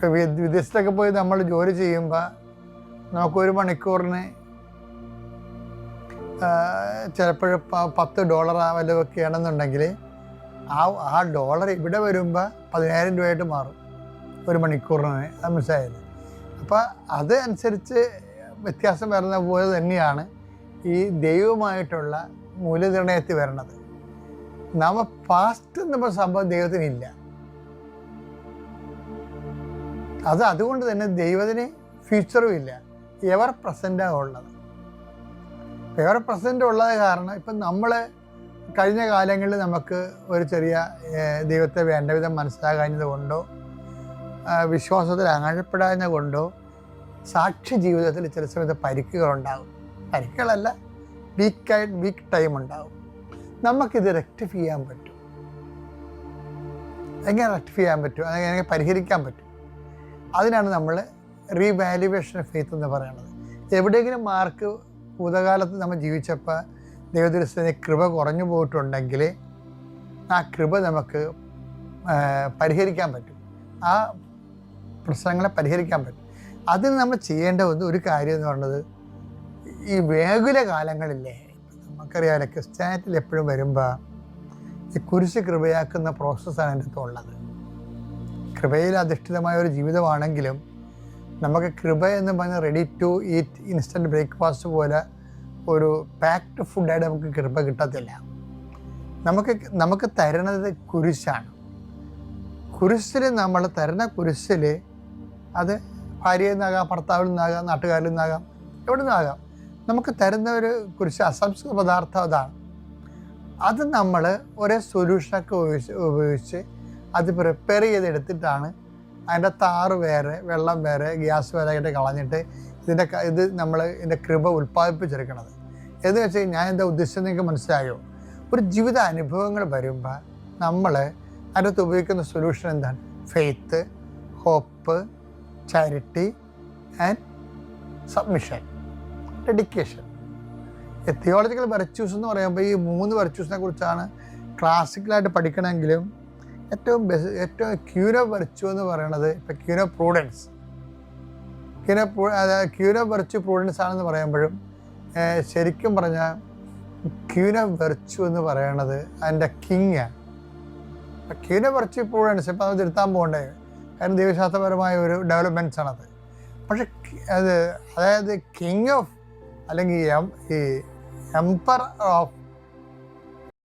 ഇപ്പോൾ വിദേശത്തൊക്കെ പോയി നമ്മൾ ജോലി ചെയ്യുമ്പോൾ നമുക്കൊരു മണിക്കൂറിന് ചിലപ്പോൾ $10 വല്ലതൊക്കെ ആണെന്നുണ്ടെങ്കിൽ ആ ഡോളർ ഇവിടെ വരുമ്പോൾ 10,000 രൂപയായിട്ട് മാറും ഒരു മണിക്കൂറിന്. അത് മനസ്സിലായത്. അപ്പോൾ അത് അനുസരിച്ച് വ്യത്യാസം വരുന്ന പോലെ തന്നെയാണ് ഈ ദൈവമായിട്ടുള്ള മൂല്യനിർണ്ണയത്തിൽ വരണത്. പാസ്റ്റ് എന്നുള്ള സംഭവം ദൈവത്തിനില്ല. അതുകൊണ്ട് തന്നെ ദൈവത്തിന് ഫ്യൂച്ചറും ഇല്ല, എവർ പ്രസൻറ്റാണ് ഉള്ളത്. എവർ പ്രസൻറ്റ് ഉള്ളത് കാരണം ഇപ്പം നമ്മൾ കഴിഞ്ഞ കാലങ്ങളിൽ നമുക്ക് ഒരു ചെറിയ ദൈവത്തെ വേണ്ട വിധം മനസ്സിലാകാഞ്ഞത് കൊണ്ടോ വിശ്വാസത്തിൽ ആഴപ്പെടാഞ്ഞ കൊണ്ടോ സാക്ഷി ജീവിതത്തിൽ ചില സമയത്ത് പരിക്കുകളുണ്ടാകും. പരിക്കുകളല്ല, വീക്ക് ടൈം ഉണ്ടാകും. നമുക്കിത് റെക്ടിഫൈ ചെയ്യാൻ പറ്റും. എങ്ങനെ റെക്ടിഫൈ ചെയ്യാൻ പറ്റും, അതെങ്ങനെ പരിഹരിക്കാൻ പറ്റും? അതിനാണ് നമ്മൾ റീവാലുവേഷൻ ഓഫ് ഫെയ്ത്ത് എന്ന് പറയുന്നത്. എവിടെയെങ്കിലും മാർക്ക് ഭൂതകാലത്ത് നമ്മൾ ജീവിച്ചപ്പോൾ ദൈവദൃശ്യത്തിന് കൃപ കുറഞ്ഞു പോയിട്ടുണ്ടെങ്കിൽ ആ കൃപ നമുക്ക് പരിഹരിക്കാൻ പറ്റും, ആ പ്രശ്നങ്ങളെ പരിഹരിക്കാൻ പറ്റും. അതിന് നമ്മൾ ചെയ്യേണ്ട ഒരു കാര്യം എന്ന് പറയുന്നത്, ഈ വേഗുല കാലങ്ങളില്ലേ, നമുക്കറിയാമല്ലോ ക്രിസ്ത്യാനിറ്റിയിൽ എപ്പോഴും വരുമ്പോൾ ഈ കുരിശ് കൃപയാക്കുന്ന പ്രോസസ്സാണ് എൻ്റെ അടുത്ത് ഉള്ളത്. കൃപയിൽ അധിഷ്ഠിതമായ ഒരു ജീവിതമാണെങ്കിലും നമുക്ക് കൃപ എന്ന് പറഞ്ഞാൽ ready to eat instant breakfast പോലെ ഒരു പാക്ഡ് ഫുഡായിട്ട് നമുക്ക് കൃപ കിട്ടത്തില്ല. നമുക്ക് തരുന്നത് കുരിശാണ്. കുരിശിൽ നമ്മൾ തരുന്ന കുരിശിൽ അത് ഭാര്യയിൽ നിന്നാകാം, ഭർത്താവിൽ നിന്നാകാം, നാട്ടുകാരിൽ നിന്നാകാം, എവിടെ നിന്നാകാം. നമുക്ക് തരുന്ന ഒരു കുരിശ് അസംസ്കൃത പദാർത്ഥം അതാണ്. അത് നമ്മൾ ഒരേ സൊല്യൂഷനൊക്കെ ഉപയോഗിച്ച് അത് പ്രിപ്പയർ ചെയ്തെടുത്തിട്ടാണ് അതിൻ്റെ താറ് വേറെ, വെള്ളം വേറെ, ഗ്യാസ് വേറെ ആയിട്ട് കളഞ്ഞിട്ട് നമ്മൾ ഇതിൻ്റെ കൃപ ഉൽപ്പാദിപ്പിച്ചെടുക്കണത്. എന്ന് വെച്ച് കഴിഞ്ഞാൽ ഞാൻ എന്താ ഉദ്ദേശിച്ചത് നിങ്ങൾക്ക് മനസ്സിലായോ? ഒരു ജീവിത അനുഭവങ്ങൾ വരുമ്പോൾ നമ്മൾ അതിനകത്ത് ഉപയോഗിക്കുന്ന സൊല്യൂഷൻ എന്താണ്? Faith, hope, charity and submission, dedication. Theological virtues എന്ന് പറയുമ്പോൾ ഈ 3 വെർച്യൂസിനെ കുറിച്ചാണ് ക്ലാസിക്കലായിട്ട് പഠിക്കണമെങ്കിലും ഏറ്റവും ക്യൂൻ ഓഫ് വെർച്യൂ എന്ന് പറയുന്നത് ഇപ്പോൾ queen of prudence, queen of virtue prudence ആണെന്ന് പറയുമ്പോഴും ശരിക്കും പറഞ്ഞാൽ ക്യൂൻ ഓഫ് വെർച്യൂ എന്ന് പറയണത് അതിൻ്റെ കിങ്ങാണ്. ക്യൂൻ ഓഫ് വെർച്യൂ പ്രൂഡൻസ് ഇപ്പം അത് തിരുത്താൻ പോകണ്ടേ, കാരണം ദൈവശാസ്ത്രപരമായ ഒരു ഡെവലപ്മെൻറ്റ്സ് ആണത്. പക്ഷെ അതായത് കിങ് ഓഫ് അല്ലെങ്കിൽ ഈ എംപറർ ഓഫ്